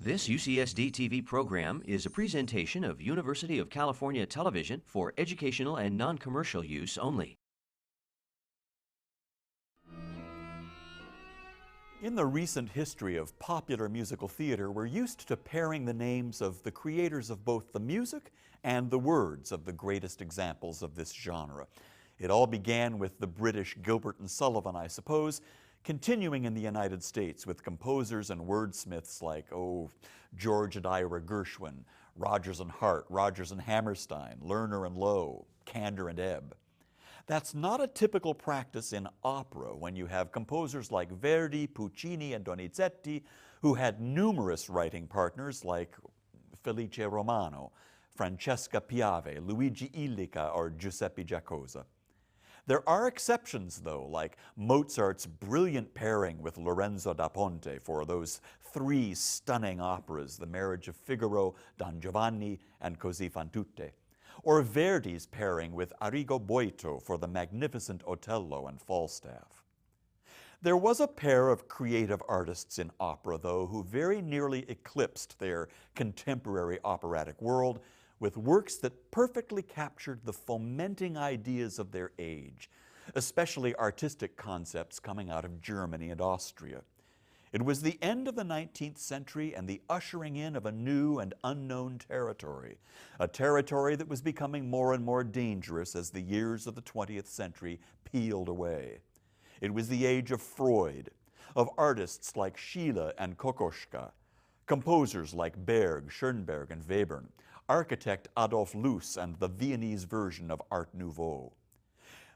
This UCSD-TV program is a presentation of University of California Television for educational and non-commercial use only. In the recent history of popular musical theater, we're used to pairing the names of the creators of both the music and the words of the greatest examples of this genre. It all began with the British Gilbert and Sullivan, I suppose, continuing in the United States with composers and wordsmiths like, George and Ira Gershwin, Rodgers and Hart, Rodgers and Hammerstein, Lerner and Lowe, Kander and Ebb. That's not a typical practice in opera when you have composers like Verdi, Puccini, and Donizetti who had numerous writing partners like Felice Romano, Francesca Piave, Luigi Illica, or Giuseppe Giacosa. There are exceptions, though, like Mozart's brilliant pairing with Lorenzo da Ponte for those three stunning operas, The Marriage of Figaro, Don Giovanni, and Così fan tutte, or Verdi's pairing with Arrigo Boito for the magnificent Otello and Falstaff. There was a pair of creative artists in opera, though, who very nearly eclipsed their contemporary operatic world with works that perfectly captured the fomenting ideas of their age, especially artistic concepts coming out of Germany and Austria. It was the end of the 19th century and the ushering in of a new and unknown territory, a territory that was becoming more and more dangerous as the years of the 20th century peeled away. It was the age of Freud, of artists like Schiele and Kokoschka, composers like Berg, Schoenberg, and Webern, architect Adolf Loos and the Viennese version of Art Nouveau.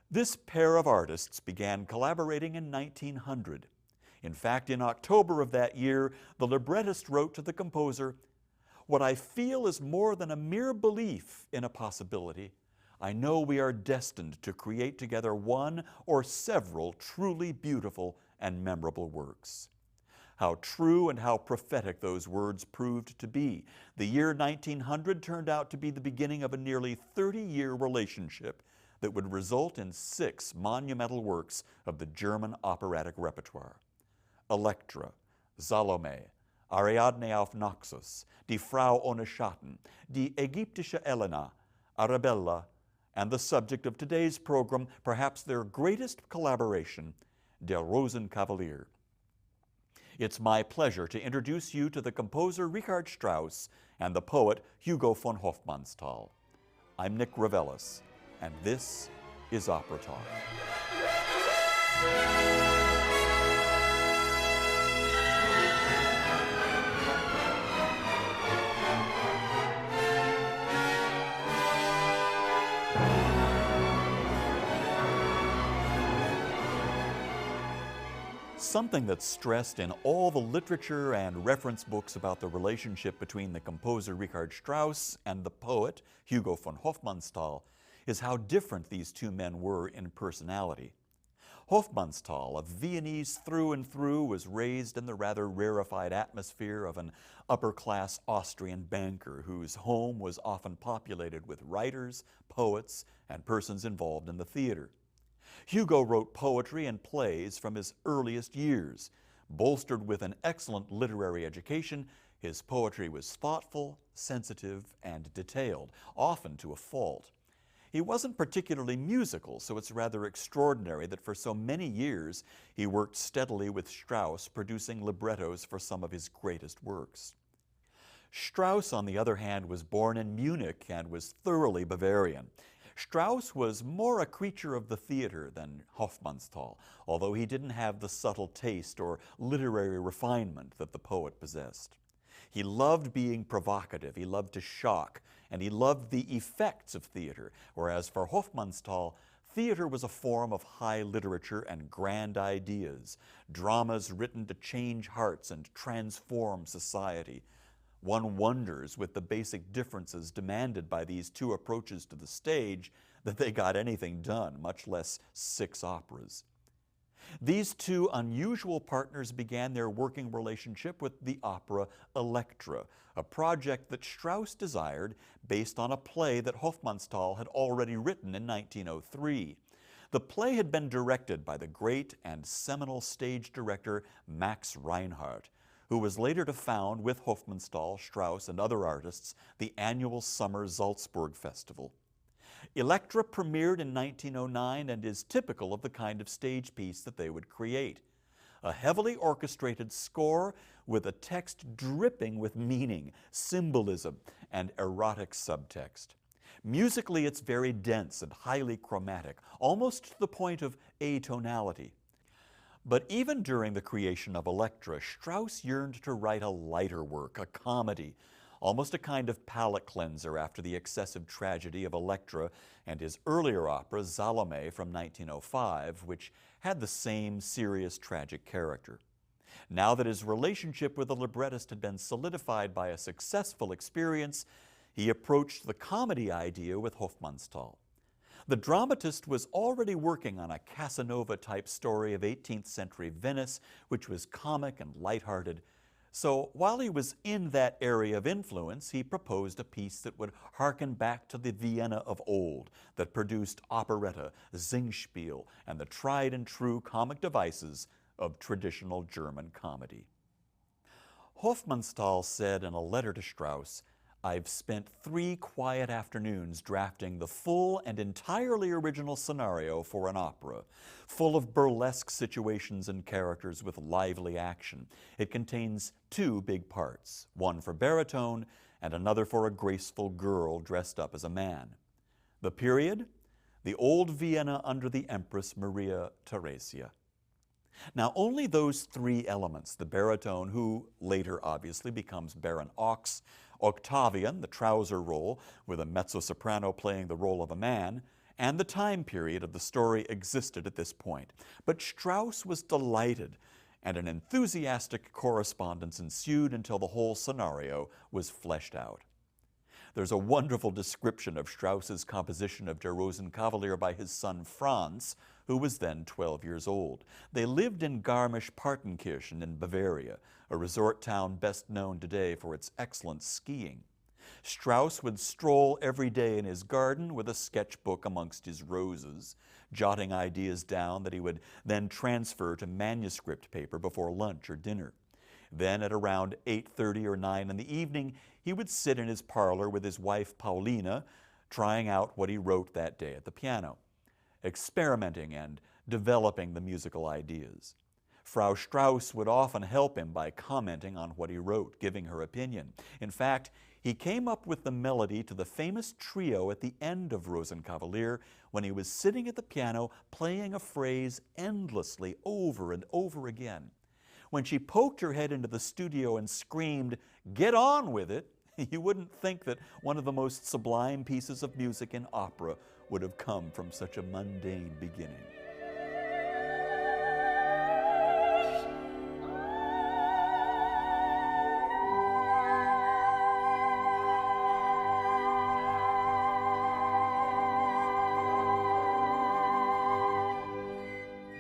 This pair of artists began collaborating in 1900. In fact, in October of that year, the librettist wrote to the composer, "What I feel is more than a mere belief in a possibility. I know we are destined to create together one or several truly beautiful and memorable works." How true and how prophetic those words proved to be. The year 1900 turned out to be the beginning of a nearly 30-year relationship that would result in 6 monumental works of the German operatic repertoire: Elektra, Salome, Ariadne auf Naxos, Die Frau ohne Schatten, Die Ägyptische Elena, Arabella, and the subject of today's program, perhaps their greatest collaboration, Der Rosenkavalier. It's my pleasure to introduce you to the composer Richard Strauss and the poet Hugo von Hofmannsthal. I'm Nick Reveles, and this is Opera Talk. Something that's stressed in all the literature and reference books about the relationship between the composer Richard Strauss and the poet Hugo von Hofmannsthal is how different these two men were in personality. Hofmannsthal, a Viennese through and through, was raised in the rather rarefied atmosphere of an upper-class Austrian banker whose home was often populated with writers, poets, and persons involved in the theater. Hugo wrote poetry and plays from his earliest years. Bolstered with an excellent literary education, his poetry was thoughtful, sensitive, and detailed, often to a fault. He wasn't particularly musical, so it's rather extraordinary that for so many years he worked steadily with Strauss, producing librettos for some of his greatest works. Strauss, on the other hand, was born in Munich and was thoroughly Bavarian. Strauss was more a creature of the theater than Hofmannsthal, although he didn't have the subtle taste or literary refinement that the poet possessed. He loved being provocative, he loved to shock, and he loved the effects of theater, whereas for Hofmannsthal, theater was a form of high literature and grand ideas, dramas written to change hearts and transform society. One wonders, with the basic differences demanded by these two approaches to the stage, that they got anything done, much less 6 operas. These two unusual partners began their working relationship with the opera Elektra, a project that Strauss desired based on a play that Hofmannsthal had already written in 1903. The play had been directed by the great and seminal stage director Max Reinhardt, who was later to found, with Hofmannsthal, Strauss, and other artists, the annual Summer Salzburg Festival. Elektra premiered in 1909 and is typical of the kind of stage piece that they would create. A heavily orchestrated score with a text dripping with meaning, symbolism, and erotic subtext. Musically, it's very dense and highly chromatic, almost to the point of atonality. But even during the creation of Elektra, Strauss yearned to write a lighter work, a comedy, almost a kind of palate cleanser after the excessive tragedy of Elektra and his earlier opera, Salome, from 1905, which had the same serious, tragic character. Now that his relationship with the librettist had been solidified by a successful experience, he approached the comedy idea with Hofmannsthal. The dramatist was already working on a Casanova-type story of 18th century Venice, which was comic and lighthearted. So while he was in that area of influence, he proposed a piece that would hearken back to the Vienna of old, that produced operetta, Singspiel, and the tried and true comic devices of traditional German comedy. Hofmannsthal said in a letter to Strauss, "I've spent 3 quiet afternoons drafting the full and entirely original scenario for an opera, full of burlesque situations and characters with lively action. It contains 2 big parts, one for baritone and another for a graceful girl dressed up as a man. The period? The old Vienna under the Empress Maria Theresia." Now, only those 3 elements, the baritone, who later obviously becomes Baron Ochs, Octavian, the trouser role, with a mezzo-soprano playing the role of a man, and the time period of the story existed at this point. But Strauss was delighted, and an enthusiastic correspondence ensued until the whole scenario was fleshed out. There's a wonderful description of Strauss's composition of Der Rosenkavalier by his son Franz, who was then 12 years old. They lived in Garmisch-Partenkirchen in Bavaria, a resort town best known today for its excellent skiing. Strauss would stroll every day in his garden with a sketchbook amongst his roses, jotting ideas down that he would then transfer to manuscript paper before lunch or dinner. Then at around 8:30 or 9 in the evening, he would sit in his parlor with his wife Paulina, trying out what he wrote that day at the piano, experimenting and developing the musical ideas. Frau Strauss would often help him by commenting on what he wrote, giving her opinion. In fact, he came up with the melody to the famous trio at the end of Rosenkavalier when he was sitting at the piano playing a phrase endlessly over and over again. When she poked her head into the studio and screamed, "Get on with it," you wouldn't think that one of the most sublime pieces of music in opera would have come from such a mundane beginning.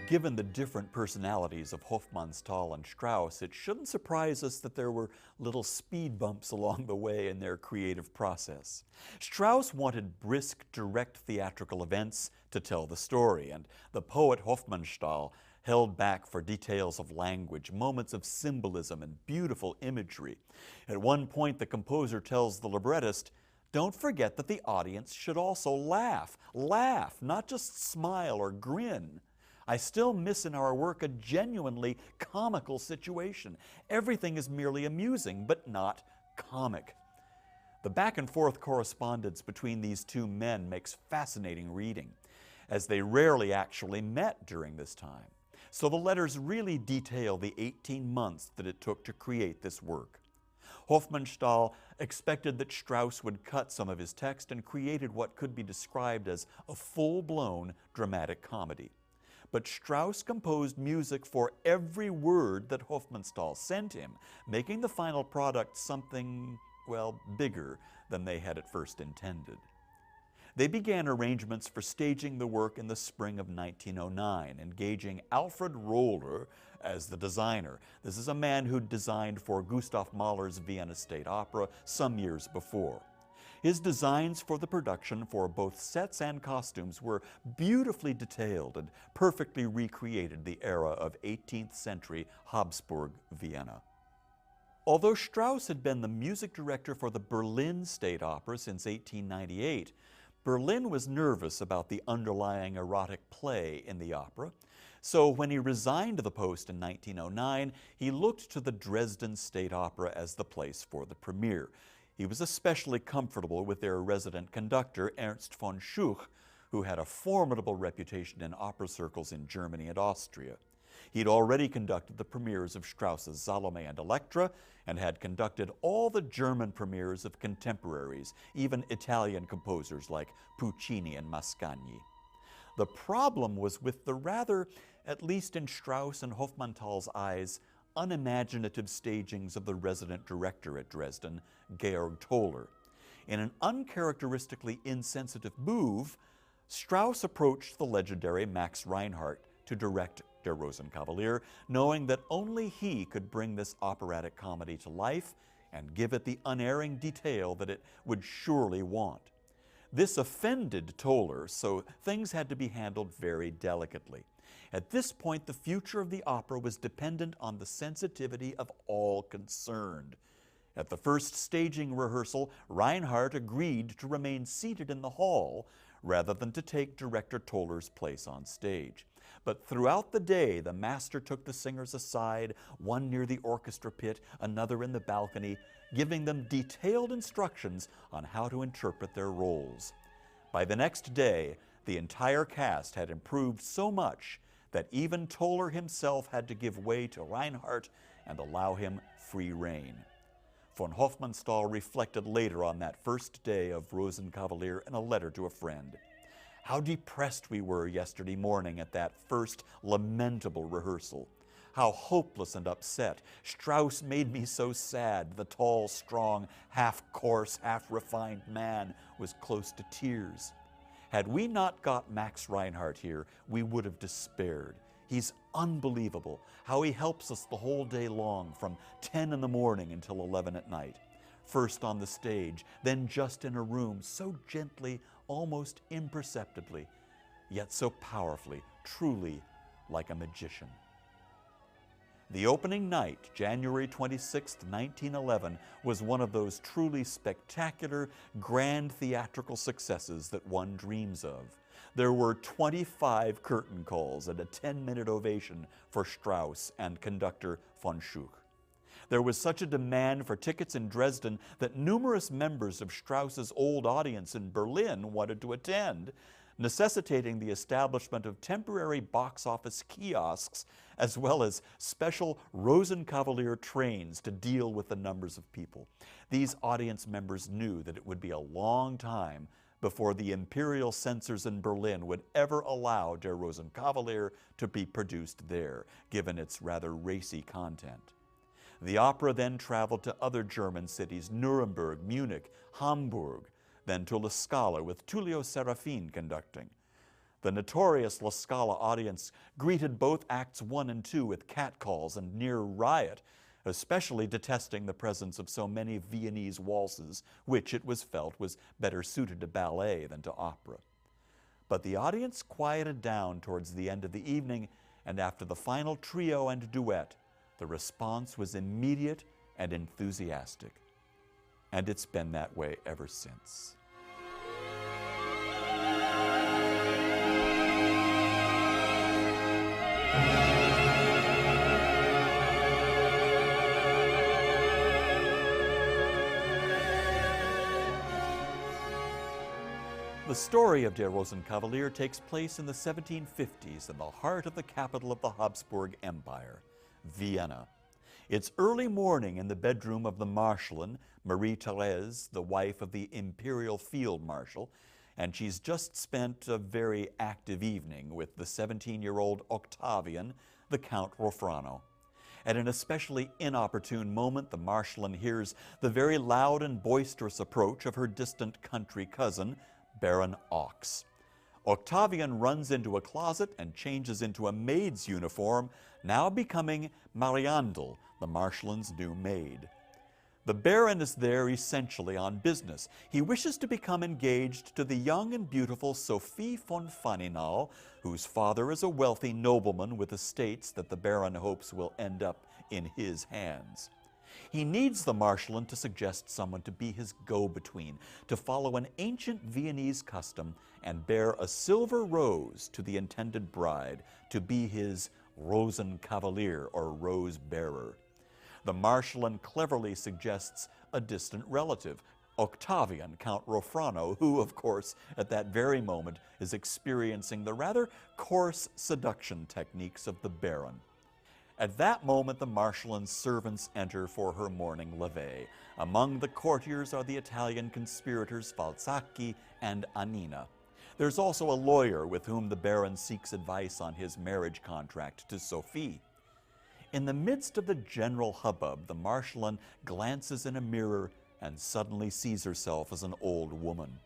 Given the different personalities of Hofmannsthal and Strauss, it shouldn't surprise us that there were little speed bumps along the way in their creative process. Strauss wanted brisk, direct theatrical events to tell the story, and the poet Hofmannsthal held back for details of language, moments of symbolism, and beautiful imagery. At one point, the composer tells the librettist, "Don't forget that the audience should also laugh. Laugh, not just smile or grin. I still miss in our work a genuinely comical situation. Everything is merely amusing, but not comic." The back and forth correspondence between these 2 men makes fascinating reading, as they rarely actually met during this time. So the letters really detail the 18 months that it took to create this work. Hofmannsthal expected that Strauss would cut some of his text and created what could be described as a full-blown dramatic comedy. But Strauss composed music for every word that Hofmannsthal sent him, making the final product something, well, bigger than they had at first intended. They began arrangements for staging the work in the spring of 1909, engaging Alfred Roller as the designer. This is a man who designed for Gustav Mahler's Vienna State Opera some years before. His designs for the production for both sets and costumes were beautifully detailed and perfectly recreated the era of 18th century Habsburg Vienna. Although Strauss had been the music director for the Berlin State Opera since 1898, Berlin was nervous about the underlying erotic play in the opera. So when he resigned the post in 1909, he looked to the Dresden State Opera as the place for the premiere. He was especially comfortable with their resident conductor, Ernst von Schuch, who had a formidable reputation in opera circles in Germany and Austria. He'd already conducted the premieres of Strauss's Salome and Electra, and had conducted all the German premieres of contemporaries, even Italian composers like Puccini and Mascagni. The problem was with the rather, at least in Strauss and Hofmannsthal's eyes, unimaginative stagings of the resident director at Dresden, Georg Toller. In an uncharacteristically insensitive move, Strauss approached the legendary Max Reinhardt to direct Der Rosenkavalier, knowing that only he could bring this operatic comedy to life and give it the unerring detail that it would surely want. This offended Toller, so things had to be handled very delicately. At this point, the future of the opera was dependent on the sensitivity of all concerned. At the first staging rehearsal, Reinhardt agreed to remain seated in the hall rather than to take director Toller's place on stage. But throughout the day, the master took the singers aside, one near the orchestra pit, another in the balcony, giving them detailed instructions on how to interpret their roles. By the next day, the entire cast had improved so much that even Toller himself had to give way to Reinhardt and allow him free rein. Von Hofmannsthal reflected later on that first day of Rosenkavalier in a letter to a friend. How depressed we were yesterday morning at that first lamentable rehearsal. How hopeless and upset. Strauss made me so sad. The tall, strong, half-coarse, half-refined man was close to tears. Had we not got Max Reinhardt here, we would have despaired. He's unbelievable, how he helps us the whole day long, from 10 in the morning until 11 at night. First on the stage, then just in a room, so gently, almost imperceptibly, yet so powerfully, truly like a magician. The opening night, January 26, 1911, was one of those truly spectacular, grand theatrical successes that one dreams of. There were 25 curtain calls and a 10-minute ovation for Strauss and conductor von Schuch. There was such a demand for tickets in Dresden that numerous members of Strauss's old audience in Berlin wanted to attend, necessitating the establishment of temporary box office kiosks as well as special Rosenkavalier trains to deal with the numbers of people. These audience members knew that it would be a long time before the imperial censors in Berlin would ever allow Der Rosenkavalier to be produced there, given its rather racy content. The opera then traveled to other German cities, Nuremberg, Munich, Hamburg, then to La Scala with Tullio Serafin conducting. The notorious La Scala audience greeted both Acts 1 and 2 with catcalls and near riot, especially detesting the presence of so many Viennese waltzes, which it was felt was better suited to ballet than to opera. But the audience quieted down towards the end of the evening, and after the final trio and duet, the response was immediate and enthusiastic. And it's been that way ever since. The story of Der Rosenkavalier takes place in the 1750s in the heart of the capital of the Habsburg Empire, Vienna. It's early morning in the bedroom of the Marschallin, Marie-Thérèse, the wife of the imperial field marshal, and she's just spent a very active evening with the 17-year-old Octavian, the Count Rofrano. At an especially inopportune moment, the Marschallin hears the very loud and boisterous approach of her distant country cousin, Baron Ochs. Octavian runs into a closet and changes into a maid's uniform, now becoming Mariandel, the Marshallin's new maid. The Baron is there essentially on business. He wishes to become engaged to the young and beautiful Sophie von Faninal, whose father is a wealthy nobleman with estates that the Baron hopes will end up in his hands. He needs the Marschallin to suggest someone to be his go-between, to follow an ancient Viennese custom and bear a silver rose to the intended bride, to be his Rosenkavalier, or rose-bearer. The Marschallin cleverly suggests a distant relative, Octavian, Count Rofrano, who, of course, at that very moment is experiencing the rather coarse seduction techniques of the Baron. At that moment, the Marschallin's servants enter for her morning levee. Among the courtiers are the Italian conspirators Valzacchi and Annina. There's also a lawyer with whom the Baron seeks advice on his marriage contract to Sophie. In the midst of the general hubbub, the Marschallin glances in a mirror and suddenly sees herself as an old woman.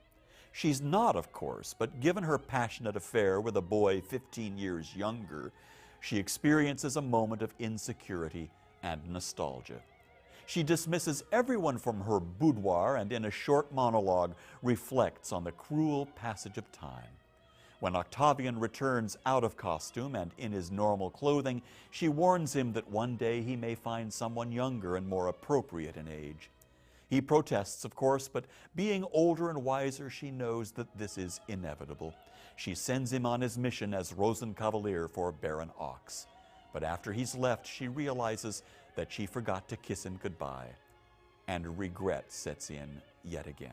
She's not, of course, but given her passionate affair with a boy 15 years younger, she experiences a moment of insecurity and nostalgia. She dismisses everyone from her boudoir and in a short monologue reflects on the cruel passage of time. When Octavian returns out of costume and in his normal clothing, she warns him that one day he may find someone younger and more appropriate in age. He protests, of course, but being older and wiser, she knows that this is inevitable. She sends him on his mission as Rosenkavalier for Baron Ochs. But after he's left, she realizes that she forgot to kiss him goodbye, and regret sets in yet again.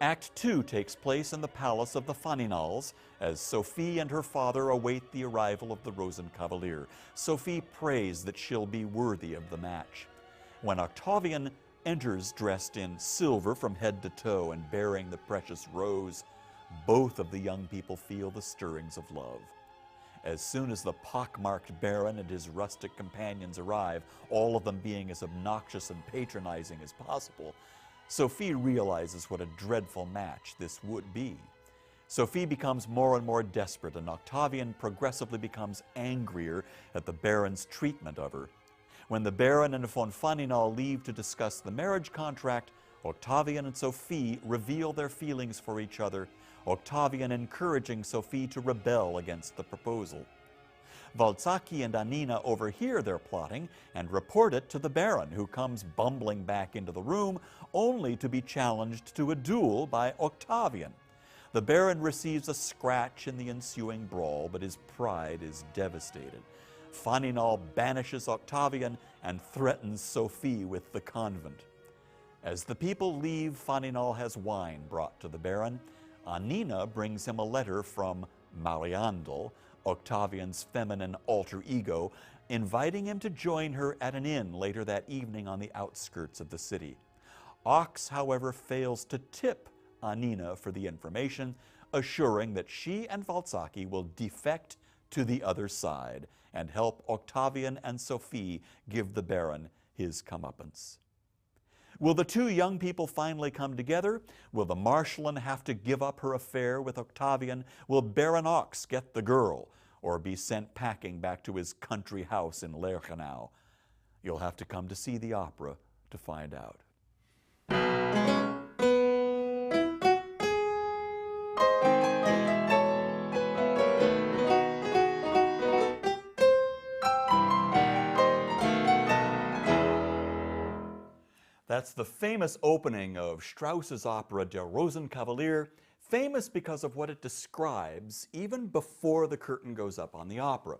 Act 2 takes place in the palace of the Faninals as Sophie and her father await the arrival of the Rosenkavalier. Sophie prays that she'll be worthy of the match. When Octavian enters dressed in silver from head to toe and bearing the precious rose, both of the young people feel the stirrings of love. As soon as the pockmarked Baron and his rustic companions arrive, all of them being as obnoxious and patronizing as possible, Sophie realizes what a dreadful match this would be. Sophie becomes more and more desperate, and Octavian progressively becomes angrier at the Baron's treatment of her. When the Baron and von Faninal leave to discuss the marriage contract, Octavian and Sophie reveal their feelings for each other, Octavian encouraging Sophie to rebel against the proposal. Valzacchi and Annina overhear their plotting and report it to the Baron, who comes bumbling back into the room, only to be challenged to a duel by Octavian. The Baron receives a scratch in the ensuing brawl, but his pride is devastated. Faninal banishes Octavian and threatens Sophie with the convent. As the people leave, Faninal has wine brought to the Baron. Annina brings him a letter from Mariandel, Octavian's feminine alter ego, inviting him to join her at an inn later that evening on the outskirts of the city. Ochs, however, fails to tip Annina for the information, assuring that she and Valzacchi will defect to the other side and help Octavian and Sophie give the Baron his comeuppance. Will the two young people finally come together? Will the Marschallin have to give up her affair with Octavian? Will Baron Ochs get the girl or be sent packing back to his country house in Lerchenau? You'll have to come to see the opera to find out. That's the famous opening of Strauss's opera Der Rosenkavalier, famous because of what it describes even before the curtain goes up on the opera.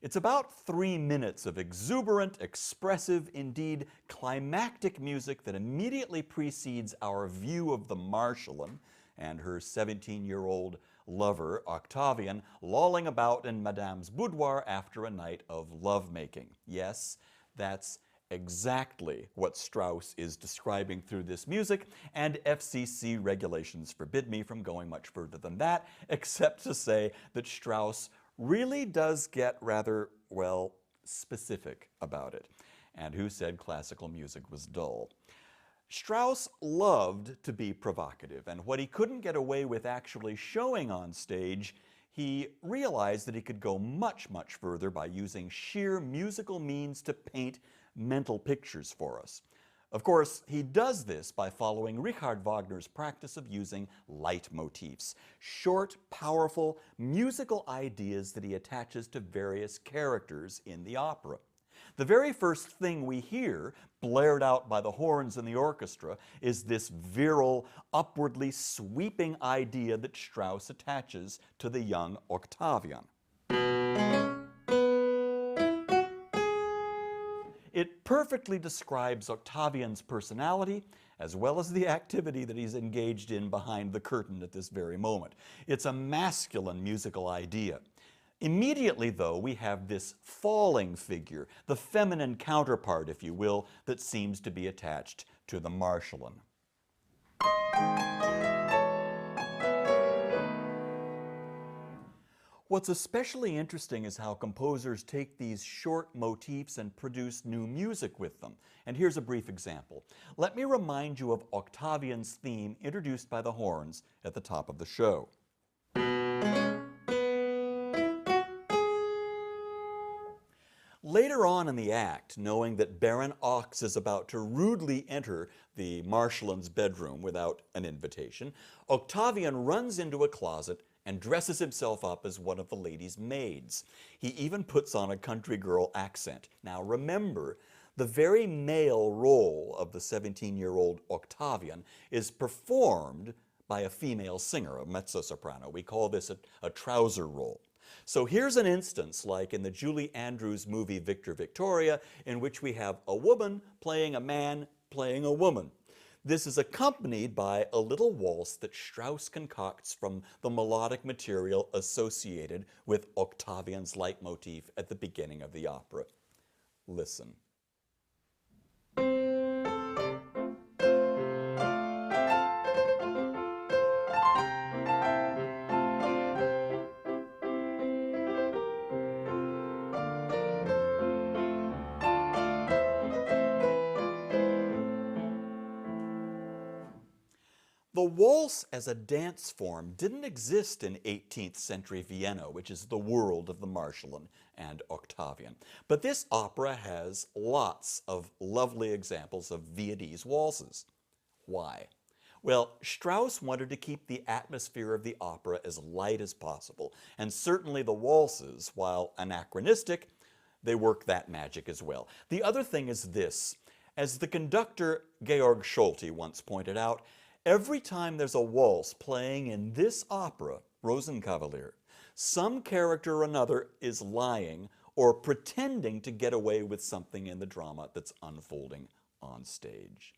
It's about 3 minutes of exuberant, expressive, indeed climactic music that immediately precedes our view of the Marschallin and her 17-year-old lover, Octavian, lolling about in Madame's boudoir after a night of lovemaking. Yes, that's exactly what Strauss is describing through this music, and FCC regulations forbid me from going much further than that, except to say that Strauss really does get rather, well, specific about it. And who said classical music was dull? Strauss loved to be provocative, and what he couldn't get away with actually showing on stage, he realized that he could go much, much further by using sheer musical means to paint mental pictures for us. Of course, he does this by following Richard Wagner's practice of using leitmotifs, short, powerful, musical ideas that he attaches to various characters in the opera. The very first thing we hear, blared out by the horns and the orchestra, is this virile, upwardly sweeping idea that Strauss attaches to the young Octavian. It perfectly describes Octavian's personality as well as the activity that he's engaged in behind the curtain at this very moment. It's a masculine musical idea. Immediately, though, we have this falling figure, the feminine counterpart, if you will, that seems to be attached to the Marschallin. What's especially interesting is how composers take these short motifs and produce new music with them. And here's a brief example. Let me remind you of Octavian's theme introduced by the horns at the top of the show. Later on in the act, knowing that Baron Ochs is about to rudely enter the Marschallin's bedroom without an invitation, Octavian runs into a closet and dresses himself up as one of the lady's maids. He even puts on a country girl accent. Now remember, the very male role of the 17-year-old Octavian is performed by a female singer, a mezzo-soprano. We call this a trouser role. So here's an instance, like in the Julie Andrews movie Victor Victoria, in which we have a woman playing a man playing a woman. This is accompanied by a little waltz that Strauss concocts from the melodic material associated with Octavian's leitmotif at the beginning of the opera. Listen. The waltz as a dance form didn't exist in 18th century Vienna, which is the world of the Marschallin and Octavian. But this opera has lots of lovely examples of Viennese waltzes. Why? Well, Strauss wanted to keep the atmosphere of the opera as light as possible, and certainly the waltzes, while anachronistic, they work that magic as well. The other thing is this. As the conductor Georg Scholti once pointed out, every time there's a waltz playing in this opera, Rosenkavalier, some character or another is lying or pretending to get away with something in the drama that's unfolding on stage.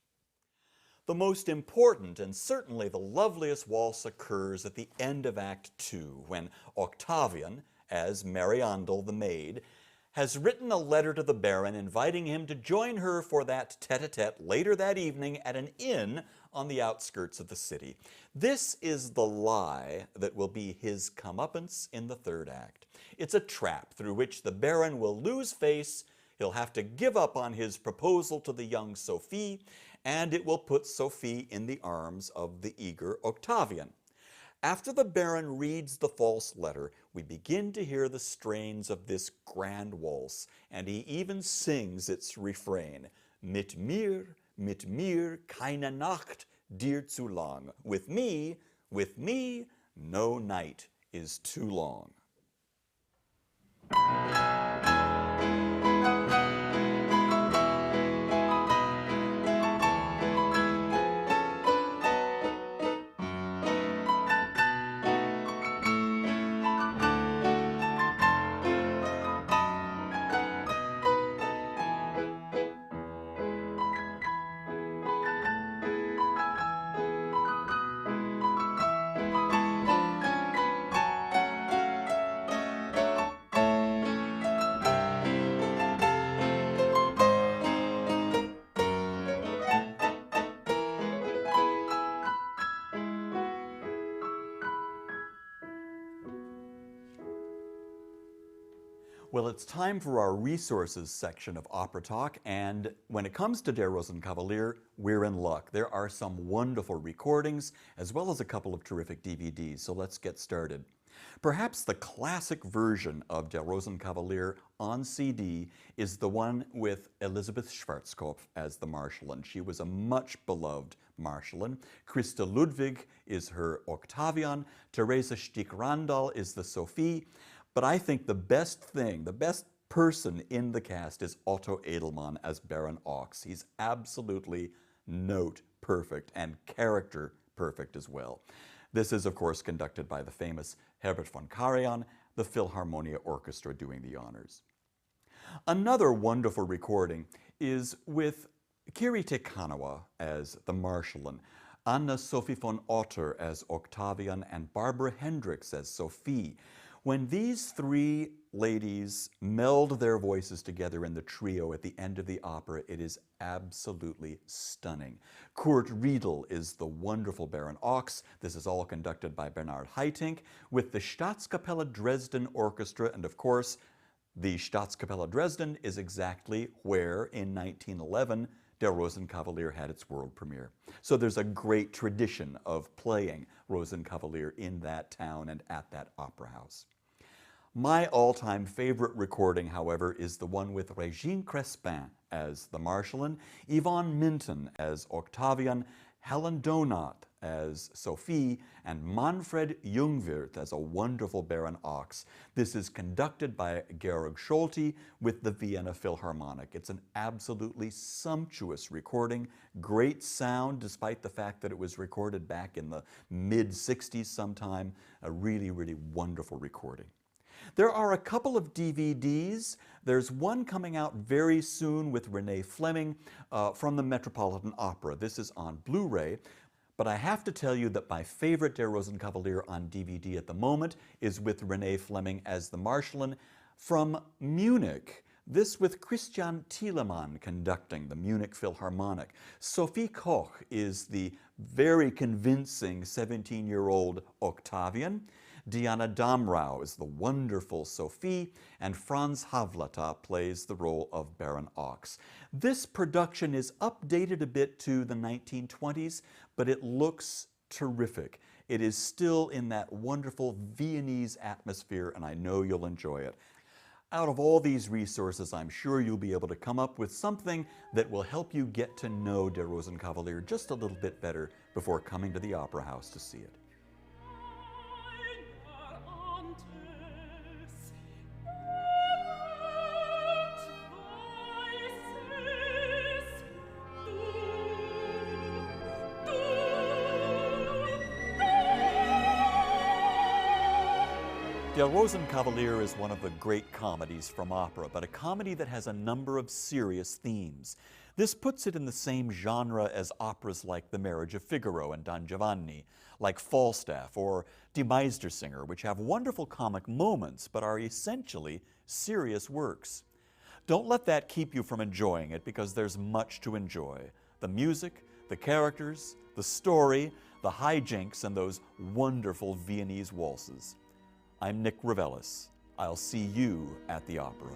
The most important and certainly the loveliest waltz occurs at the end of Act 2, when Octavian, as Mariandel the maid, has written a letter to the Baron inviting him to join her for that tete-a-tete later that evening at an inn on the outskirts of the city. This is the lie that will be his comeuppance in the third act. It's a trap through which the Baron will lose face, he'll have to give up on his proposal to the young Sophie, and it will put Sophie in the arms of the eager Octavian. After the Baron reads the false letter, we begin to hear the strains of this grand waltz, and he even sings its refrain, mit mir, keine Nacht dir zu lang. With me, no night is too long. Well, it's time for our resources section of OperaTalk, and when it comes to Der Rosenkavalier, we're in luck. There are some wonderful recordings, as well as a couple of terrific DVDs, so let's get started. Perhaps the classic version of Der Rosenkavalier on CD is the one with Elisabeth Schwarzkopf as the Marschallin. She was a much beloved Marschallin. Christa Ludwig is her Octavian. Theresa Stick-Randall is the Sophie. But I think the best thing, the best person in the cast is Otto Edelmann as Baron Ochs. He's absolutely note perfect and character perfect as well. This is, of course, conducted by the famous Herbert von Karajan, the Philharmonia Orchestra doing the honors. Another wonderful recording is with Kiri Te Kanawa as the Marschallin, Anna-Sophie von Otter as Octavian, and Barbara Hendricks as Sophie. When these three ladies meld their voices together in the trio at the end of the opera, it is absolutely stunning. Kurt Riedel is the wonderful Baron Ochs. This is all conducted by Bernhard Haitink with the Staatskapelle Dresden Orchestra, and of course, the Staatskapelle Dresden is exactly where, in 1911, Der Rosenkavalier had its world premiere. So there's a great tradition of playing Rosenkavalier in that town and at that opera house. My all-time favorite recording, however, is the one with Régine Crespin as the Marschallin, Yvonne Minton as Octavian, Helen Donat as Sophie, and Manfred Jungwirth as a wonderful Baron Ochs. This is conducted by Georg Scholti with the Vienna Philharmonic. It's an absolutely sumptuous recording, great sound despite the fact that it was recorded back in the mid-60s sometime, a really, really wonderful recording. There are a couple of DVDs. There's one coming out very soon with Renee Fleming from the Metropolitan Opera. This is on Blu-ray. But I have to tell you that my favorite Der Rosenkavalier on DVD at the moment is with Renee Fleming as the Marschallin from Munich. This with Christian Thielemann conducting the Munich Philharmonic. Sophie Koch is the very convincing 17-year-old Octavian. Diana Damrau is the wonderful Sophie, and Franz Havlata plays the role of Baron Ochs. This production is updated a bit to the 1920s, but it looks terrific. It is still in that wonderful Viennese atmosphere, and I know you'll enjoy it. Out of all these resources, I'm sure you'll be able to come up with something that will help you get to know Der Rosenkavalier just a little bit better before coming to the Opera House to see it. Der Rosenkavalier is one of the great comedies from opera, but a comedy that has a number of serious themes. This puts it in the same genre as operas like The Marriage of Figaro and Don Giovanni, like Falstaff or Die Meistersinger, which have wonderful comic moments but are essentially serious works. Don't let that keep you from enjoying it, because there's much to enjoy. The music, the characters, the story, the hijinks, and those wonderful Viennese waltzes. I'm Nick Reveles. I'll see you at the opera.